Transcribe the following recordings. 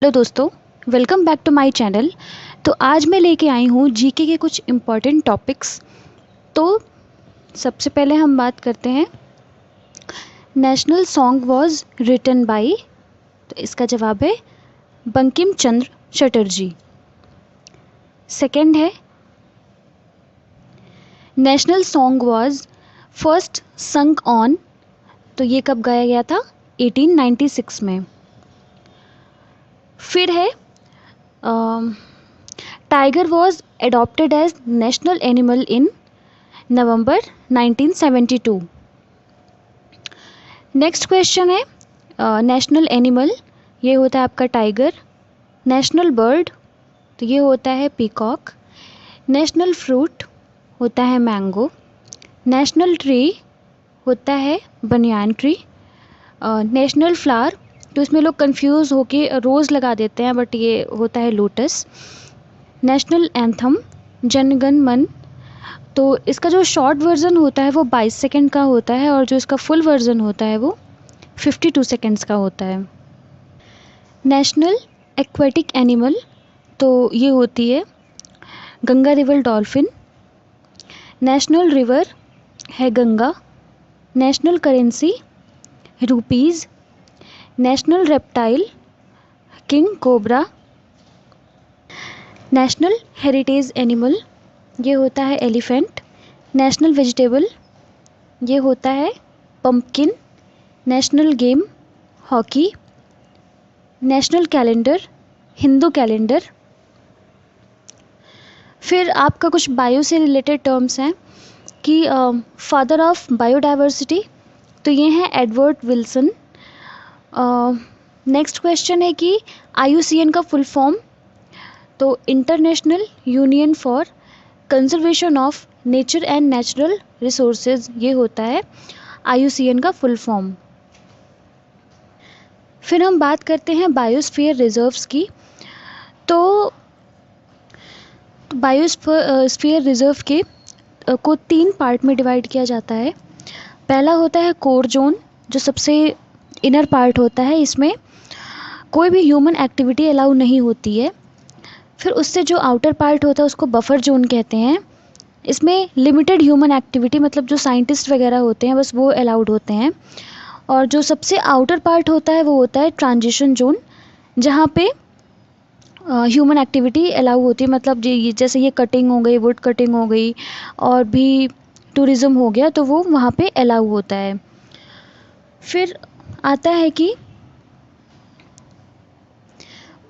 Hello दोस्तों, welcome back to my channel. तो आज मैं लेके आई हूँ जीके के कुछ इम्पॉर्टेंट टॉपिक्स। तो सबसे पहले हम बात करते हैं, national song was written by. तो इसका जवाब है बंकिम चंद्र चटर्जी। सेकंड है, national song was first sung on. तो ये कब गाया गया था? 1896 में। फिर है, tiger was adopted as national animal in November 1972। Next question है, नेशनल एनिमल ये होता है आपका टाइगर। नेशनल बर्ड तो ये होता है पीकॉक। नेशनल फ्रूट होता है मैंगो। नेशनल ट्री होता है बनियान ट्री। नेशनल फ्लावर तो इसमें लोग कंफ्यूज होके रोज़ लगा देते हैं, बट ये होता है lotus. National anthem Jana Gana मन। तो इसका जो शॉर्ट वर्ज़न होता है वो 22 सेकंड का होता है, और जो इसका फुल वर्ज़न होता है वो 52 सेकंड्स का होता है। नेशनल एक्वेटिक एनिमल तो ये होती है Ganga river dolphin. National river है Ganga. National currency rupees. National reptile king cobra. National heritage animal ये होता है एलिफेंट। नेशनल वेजिटेबल ये होता है pumpkin. National game hockey. National calendar Hindu calendar. फिर आपका कुछ बायो से रिलेटेड टर्म्स हैं कि फादर ऑफ बायोडाइवर्सिटी तो ये हैं एडवर्ड विल्सन। नेक्स्ट क्वेश्चन है कि IUCN का फुल फॉर्म तो international union for conservation of nature and natural resources ये होता है IUCN का फुल फॉर्म। फिर हम बात करते हैं बायोस्फीयर रिजर्व्स की। तो बायोस्फीयर रिजर्व के को 3 पार्ट में डिवाइड किया जाता है। पहला होता है कोर जोन, जो सबसे इनर पार्ट होता है। इसमें कोई भी ह्यूमन एक्टिविटी अलाउ नहीं होती है। फिर उससे जो आउटर पार्ट होता है उसको बफर जोन कहते हैं। इसमें लिमिटेड ह्यूमन एक्टिविटी, मतलब जो साइंटिस्ट वगैरह होते हैं बस वो अलाउड होते हैं। और जो सबसे आउटर पार्ट होता है वो होता है ट्रांजिशन जोन, जहाँ पे ह्यूमन एक्टिविटी अलाउ होती है। मतलब जैसे ये कटिंग हो गई, वुड कटिंग हो गई, और भी टूरिज़्म हो गया, तो वो वहाँ पे अलाउ होता है। फिर आता है कि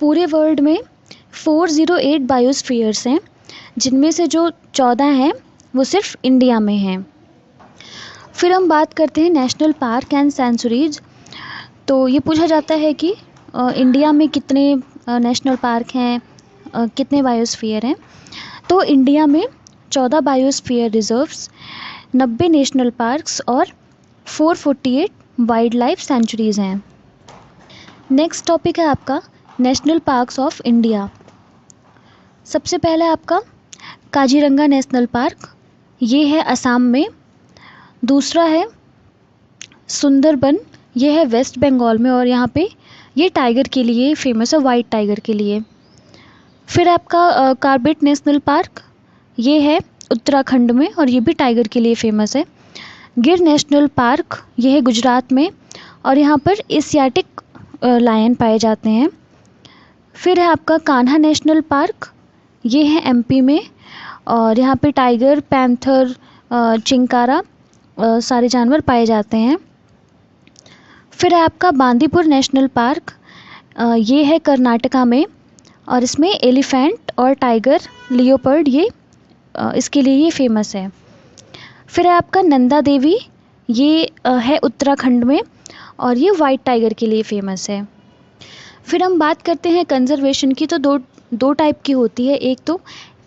पूरे वर्ल्ड में 408 बायोस्फीयर्स हैं, जिनमें से जो 14 हैं वो सिर्फ इंडिया में हैं। फिर हम बात करते हैं नेशनल पार्क एंड सेंचुरीज। तो ये पूछा जाता है कि इंडिया में कितने नेशनल पार्क हैं, कितने बायोस्फीयर हैं। तो इंडिया में 14 बायोस्फीयर रिजर्व्स, 90 नेशनल पार्क्स और 448 वाइल्ड लाइफ सेंचुरीज़ हैं। नेक्स्ट टॉपिक है आपका नेशनल पार्क्स ऑफ इंडिया। सबसे पहला आपका काजीरंगा नेशनल पार्क, ये है असम में। दूसरा है सुंदरबन, ये है वेस्ट बंगाल में, और यहाँ पे ये टाइगर के लिए फेमस है, वाइट टाइगर के लिए। फिर आपका कार्बेट नेशनल पार्क, ये है उत्तराखंड में, और ये भी टाइगर के लिए फेमस है। गिर नेशनल पार्क ये है गुजरात में, और यहाँ पर एशियाटिक लायन पाए जाते हैं। फिर है आपका कान्हा नेशनल पार्क, ये है MP में, और यहाँ पे टाइगर, पैंथर, चिंकारा सारे जानवर पाए जाते हैं। फिर है आपका बांदीपुर नेशनल पार्क, ये है कर्नाटका में, और इसमें एलिफेंट और टाइगर, लियोपर्ड ये इसके लिए ये फेमस है। फिर है आपका नंदा देवी, ये है उत्तराखंड में, और ये वाइट टाइगर के लिए फेमस है। फिर हम बात करते हैं कंजर्वेशन की। तो दो टाइप की होती है, एक तो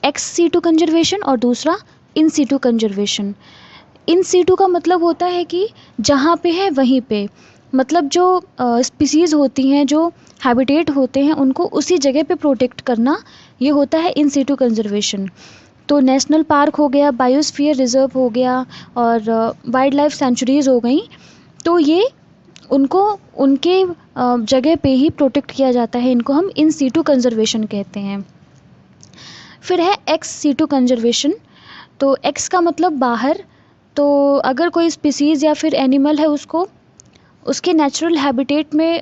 एक्स सीटू कंजर्वेशन और दूसरा in situ conservation. In situ का मतलब होता है कि जहाँ पे है वहीं पे, मतलब जो स्पीसीज़ होती हैं, जो हैबिटेट होते हैं, उनको उसी जगह पे प्रोटेक्ट करना, ये होता है इन सीटू कंजर्वेशन। तो नेशनल पार्क हो गया, बायोस्फीयर रिजर्व हो गया, और वाइल्ड लाइफ सेंचुरीज़ हो गई, तो ये उनको उनके जगह पे ही प्रोटेक्ट किया जाता है। इनको हम इन सीटू कंजर्वेशन कहते हैं। फिर है एक्स सीटू कंजर्वेशन। तो एक्स का मतलब बाहर। तो अगर कोई स्पीसीज़ या फिर एनिमल है उसको उसके नेचुरल हैबिटेट में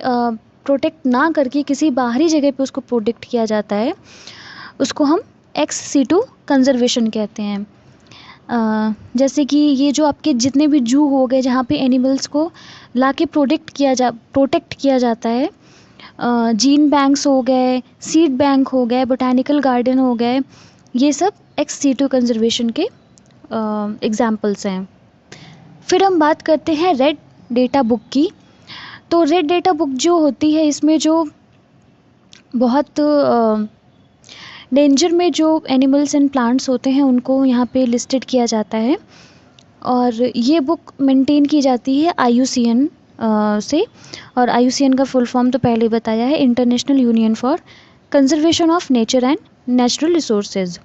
प्रोटेक्ट ना करके किसी बाहरी जगह पे उसको प्रोटेक्ट किया जाता है, उसको हम एक्स सीटू कंजर्वेशन कहते हैं। जैसे कि ये जो आपके जितने भी जू हो गए जहाँ पे एनिमल्स को ला के प्रोटेक्ट किया जाता है, जीन बैंक्स हो गए, सीड बैंक हो गए, बोटैनिकल गार्डन हो गए, ये सब एक्स सीटू कंजर्वेशन के एग्जाम्पल्स हैं। फिर हम बात करते हैं रेड डेटा बुक की। तो रेड डेटा बुक जो होती है इसमें जो बहुत डेंजर में जो एनिमल्स एंड प्लांट्स होते हैं उनको यहाँ पे लिस्टेड किया जाता है। और ये बुक मेंटेन की जाती है IUCN से। और IUCN का फुल फॉर्म तो पहले बताया है, international union for conservation of nature and natural resources.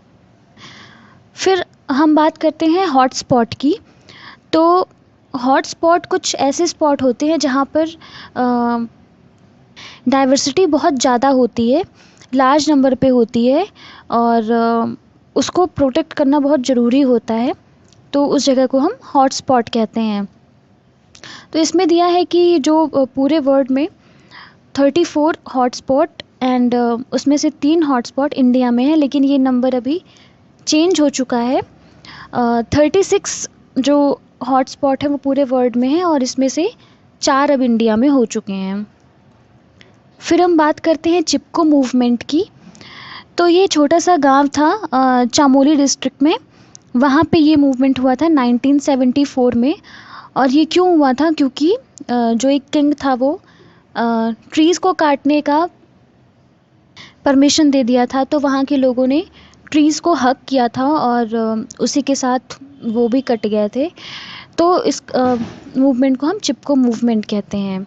फिर हम बात करते हैं हॉटस्पॉट की। तो हॉटस्पॉट कुछ ऐसे स्पॉट होते हैं जहाँ पर डाइवर्सिटी बहुत ज़्यादा होती है, लार्ज नंबर पे होती है, और उसको प्रोटेक्ट करना बहुत ज़रूरी होता है। तो उस जगह को हम हॉटस्पॉट कहते हैं। तो इसमें दिया है कि जो पूरे वर्ल्ड में 34 हॉटस्पॉट एंड उसमें से 3 हॉटस्पॉट इंडिया में है, लेकिन ये नंबर अभी चेंज हो चुका है। 36 जो हॉटस्पॉट है वो पूरे वर्ल्ड में है और इसमें से 4 अब इंडिया में हो चुके हैं। फिर हम बात करते हैं चिपको मूवमेंट की। तो ये छोटा सा गांव था चामोली डिस्ट्रिक्ट में, वहाँ पे ये मूवमेंट हुआ था 1974 में। और ये क्यों हुआ था, क्योंकि जो एक किंग था वो ट्रीज़ को काटने का परमिशन दे दिया था, तो वहाँ के लोगों ने ट्रीज़ को हक किया था और उसी के साथ वो भी कट गए थे। तो इस मूवमेंट को हम चिपको मूवमेंट कहते हैं।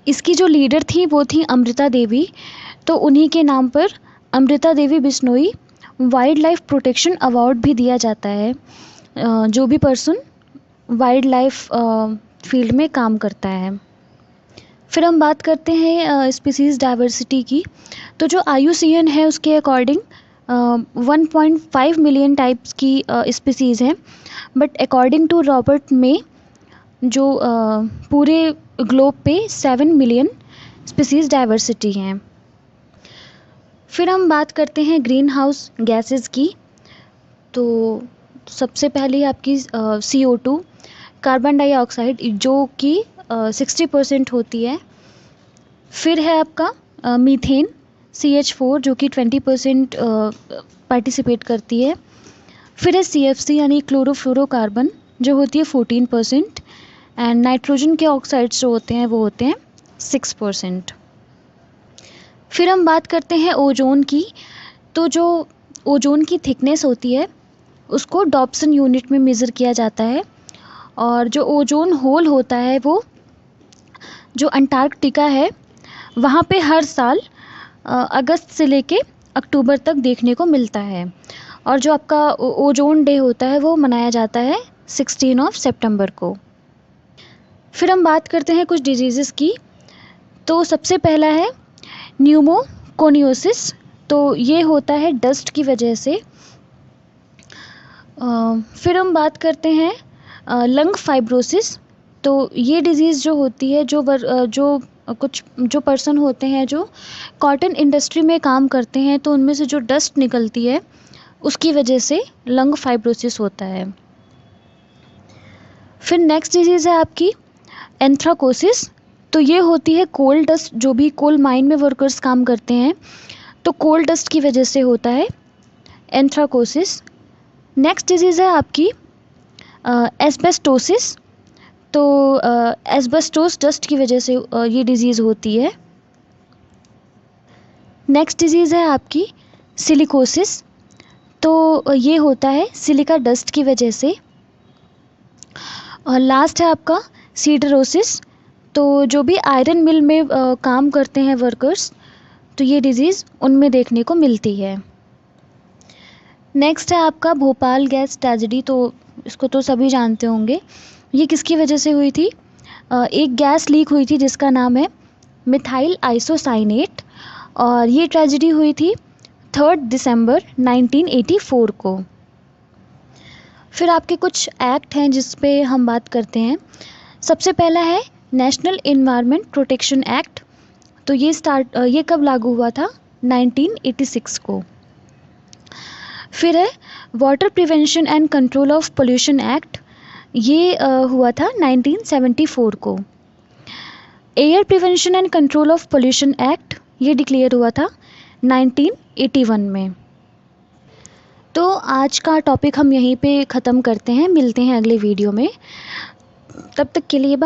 इसकी जो लीडर थी वो थी अमृता देवी। तो उन्हीं के नाम पर Amrita Devi Bishnoi wildlife protection award भी दिया जाता है, जो भी पर्सन वाइल्ड लाइफ फील्ड में काम करता है। फिर हम बात करते हैं स्पीसीज़ डाइवर्सिटी की। तो जो IUCN है उसके अकॉर्डिंग 1.5 मिलियन टाइप्स की स्पीसीज़ हैं, बट अकॉर्डिंग टू रॉबर्ट में जो पूरे ग्लोब पे 7 मिलियन स्पीसीज़ डाइवर्सिटी हैं। फिर हम बात करते हैं ग्रीन हाउस गैसेस की। तो सबसे पहले आपकी CO2 कार्बन डाइऑक्साइड जो कि 60% होती है। फिर है आपका मीथेन CH4 जो कि 20% पार्टिसिपेट करती है। फिर है CFC यानी क्लोरोफ्लोरोकार्बन जो होती है 14%। एंड नाइट्रोजन के ऑक्साइड्स जो होते हैं वो होते हैं 6%। फिर हम बात करते हैं ओजोन की। तो जो ओजोन की थिकनेस होती है उसको डॉप्सन यूनिट में मेज़र किया जाता है। और जो ओजोन होल होता है वो जो अंटार्कटिका है वहाँ पे हर साल अगस्त से लेके अक्टूबर तक देखने को मिलता है। और जो आपका ओजोन डे होता है वो मनाया जाता है 16 सितंबर को। फिर हम बात करते हैं कुछ डिजीज़ेस की। तो सबसे पहला है न्यूमोकोनियोसिस। तो ये होता है डस्ट की वजह से। फिर हम बात करते हैं लंग फाइब्रोसिस। तो ये डिज़ीज़ जो होती है जो पर्सन होते हैं जो कॉटन इंडस्ट्री में काम करते हैं, तो उनमें से जो डस्ट निकलती है उसकी वजह से लंग फाइब्रोसिस होता है। फिर नेक्स्ट डिजीज़ है आपकी एंथ्राकोसिस। तो ये होती है कोल डस्ट, जो भी कोल माइन में वर्कर्स काम करते हैं तो कोल डस्ट की वजह से होता है एंथ्राकोसिस। नेक्स्ट डिजीज़ है आपकी एस्बेस्टोसिस। तो एस्बेस्टोस डस्ट की वजह से ये डिज़ीज़ होती है। नेक्स्ट डिज़ीज़ है आपकी सिलिकोसिस। तो ये होता है सिलिका डस्ट की वजह से। और लास्ट है आपका सीडरोसिस। तो जो भी आयरन मिल में काम करते हैं वर्कर्स, तो ये डिज़ीज़ उनमें देखने को मिलती है। नेक्स्ट है आपका भोपाल गैस ट्रेजेडी। तो इसको तो सभी जानते होंगे। ये किसकी वजह से हुई थी? एक गैस लीक हुई थी जिसका नाम है मिथाइल आइसोसाइनेट, और ये ट्रेजेडी हुई थी 3 दिसंबर 1984 को। फिर आपके कुछ एक्ट हैं जिस पे हम बात करते हैं। सबसे पहला है नेशनल एनवायरनमेंट प्रोटेक्शन एक्ट। तो ये कब लागू हुआ था? 1986 को। फिर है water prevention and control of pollution act. ये हुआ था 1974 को। Air prevention and control of pollution act ये डिक्लेयर हुआ था 1981 में। तो आज का टॉपिक हम यहीं पे ख़त्म करते हैं, मिलते हैं अगले वीडियो में। तब तक के लिए बाय।